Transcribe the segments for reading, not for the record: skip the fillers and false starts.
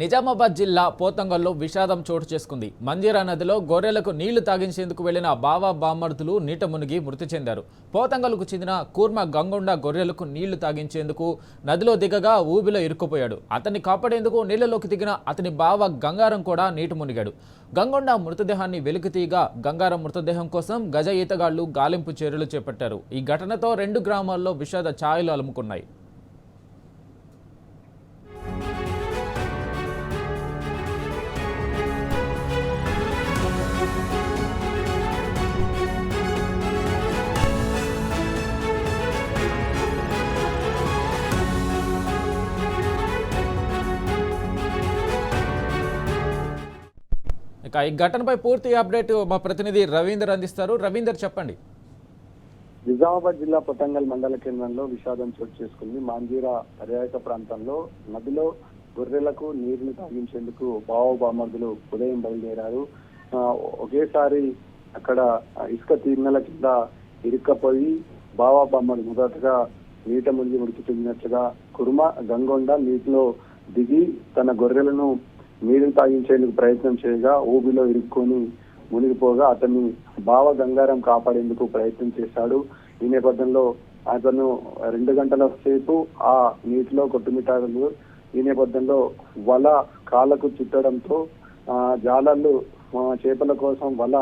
నిజామాబాద్ జిల్లా పోతంగల్లో విషాదం చోటు చేసుకుంది. మంజీరా నదిలో గొర్రెలకు నీళ్లు తాగించేందుకు వెళ్లిన బావ బామ్మర్దులు నీట మునిగి మృతి చెందారు. పోతంగల్కు చెందిన కూర్మ గంగొండ గొర్రెలకు నీళ్లు తాగించేందుకు నదిలో దిగగా ఊబిలో ఇరుక్కుపోయాడు. అతన్ని కాపాడేందుకు నీళ్లలోకి దిగిన అతని బావ గంగారం కూడా నీట మునిగాడు. గంగొండ మృతదేహాన్ని వెలికితీయగా గంగారం మృతదేహం కోసం గజ ఈతగాళ్లు గాలింపు చర్యలు చేపట్టారు. ఈ ఘటనతో 2 గ్రామాల్లో విషాద ఛాయలు అలుముకున్నాయి. ఇక ఈ ఘటనపై పూర్తి అప్డేట్ మా ప్రతినిధి రవీందర్ అందిస్తారు. రవీందర్, చెప్పండి. నిజామాబాద్ జిల్లా పొటంగల్ మండల కేంద్రంలో విషాదం చోటు చేసుకుంది. మాంజీరా పర్యాటక ప్రాంతంలో నదిలో గొర్రెలకు నీరుని తాగించేందుకు బావ బామర్దులు ఉదయం బయలుదేరారు. ఒకేసారి అక్కడ ఇసుక తీర్నెల కింద ఇరుక్కపోయి బావ బామర్దు మొదటగా నీట మునిగి మృతి చెందినట్లుగా కుర్మ గంగొండ నీటిలో దిగి తన గొర్రెలను నీరు తాగించేందుకు ప్రయత్నం చేయగా ఊబిలో ఇరుక్కొని మునిగిపోగా అతన్ని బావ గంగారం కాపాడేందుకు ప్రయత్నం చేశాడు. ఈ నేపథ్యంలో అతను 2 గంటల సేపు ఆ నీటిలో కొట్టుమిట్టాడు. ఈ నేపథ్యంలో వల కాళ్ళకు చుట్టడంతో జాలర్లు చేపల కోసం వల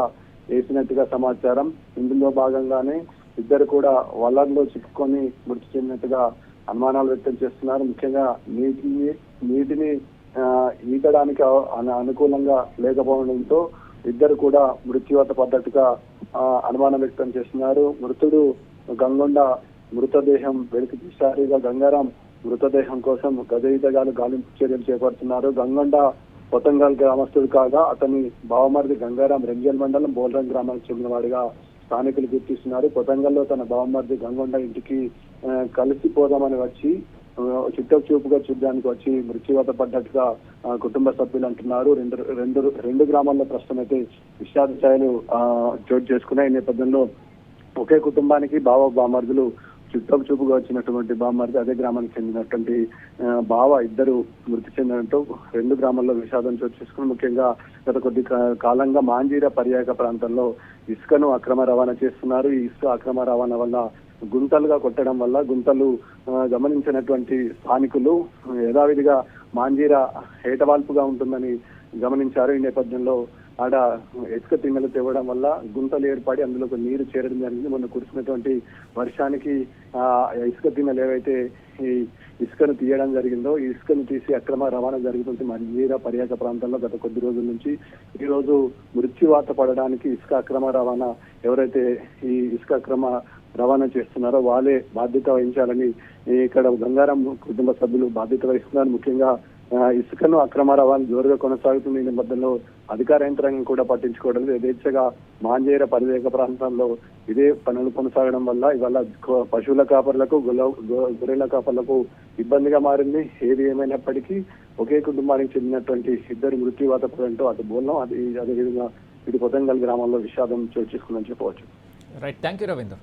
వేసినట్టుగా సమాచారం. ఇందులో భాగంగానే ఇద్దరు కూడా వలల్లో చిక్కుకొని మృతి చెందినట్టుగా అనుమానాలు వ్యక్తం చేస్తున్నారు. ముఖ్యంగా నీటిని ఈదడానికి అనుకూలంగా లేకపోవడంతో ఇద్దరు కూడా మృత్యువాత పడ్డట్టుగా అనుమానం వ్యక్తం చేస్తున్నారు. మృతుడు గంగొండ మృతదేహం వెలికి తీశారు. గంగారాం మృతదేహం కోసం గజ ఈతగాళ్లు గాలింపు చర్యలు చేపడుతున్నారు. గంగొండ పొతంగల్ గ్రామస్తుడు కాగా అతని బావమరిది గంగారాం రెంజల్ మండలం బోల్రంగ్ గ్రామానికి చెందినవాడిగా స్థానికులు గుర్తిస్తున్నారు. పొతంగల్లో తన బావమరిది గంగొండ ఇంటికి కలిసిపోదామని వచ్చి చూపుగా చూడడానికి వచ్చి మృత్యువాత పడ్డట్టుగా కుటుంబ సభ్యులు అంటున్నారు. రెండు గ్రామాల్లో ప్రస్తుతం అయితే విషాద ఛాయలు చోటు చేసుకున్నాయి. ఈ నేపథ్యంలో ఒకే కుటుంబానికి బావ బామర్దులు చూపుగా వచ్చినటువంటి బామర్ది అదే గ్రామానికి చెందినటువంటి బావ ఇద్దరు మృతి చెందినట్టు 2 గ్రామాల్లో విషాదం చోటు చేసుకుని ముఖ్యంగా గత కొద్ది కాలంగా మాంజీరా పర్యాటక ప్రాంతంలో ఇసుకను అక్రమ రవాణా చేస్తున్నారు. ఈ ఇసుక అక్రమ రవాణా వల్ల గుంతలుగా కొట్టడం వల్ల గుంతలు గమనించినటువంటి స్థానికులు యథావిధిగా మాంజీరా ఏటవాల్పుగా ఉంటుందని గమనించారు. ఈ నేపథ్యంలో ఆడ ఇసుక తిన్నెలు తేవడం వల్ల గుంతలు ఏర్పడి అందులో నీరు చేరడం జరిగింది. మొన్న కురిసినటువంటి వర్షానికి ఇసుక తిన్నెలు ఏవైతే ఈ ఇసుకను తీయడం జరిగిందో ఈ ఇసుకను తీసి అక్రమ రవాణా జరుగుతుంది మంజీరా పర్యాటక ప్రాంతంలో గత కొద్ది రోజుల నుంచి. ఈ రోజు మృత్యువాత పడడానికి ఇసుక అక్రమ రవాణా ఎవరైతే ఈ ఇసుక అక్రమ రవాణా చేస్తున్నారో వాళ్ళే బాధ్యత వహించాలని ఇక్కడ గంగారం కుటుంబ సభ్యులు బాధ్యత వహిస్తున్నారు. ముఖ్యంగా ఇసుకను అక్రమ రవాణా జోరుగా కొనసాగుతుంది. ఈ నేపథ్యంలో అధికార యంత్రాంగం కూడా పట్టించుకోవడం యథేచ్ఛగా మాంజేర పర్యాటక ప్రాంతంలో ఇదే పనులు కొనసాగడం వల్ల ఇవాళ పశువుల కాపర్లకు గొర్రెల కాపర్లకు ఇబ్బందిగా మారింది. ఏది ఏమైనప్పటికీ ఒకే కుటుంబానికి చెందినటువంటి ఇద్దరు మృత్యువాత పడంతో అటు బోల్లం అదేవిధంగా ఇటు పొతంగల్ గ్రామంలో విషాదం చోటు చేసుకుందని చెప్పవచ్చు. Right, thank you Ravinder.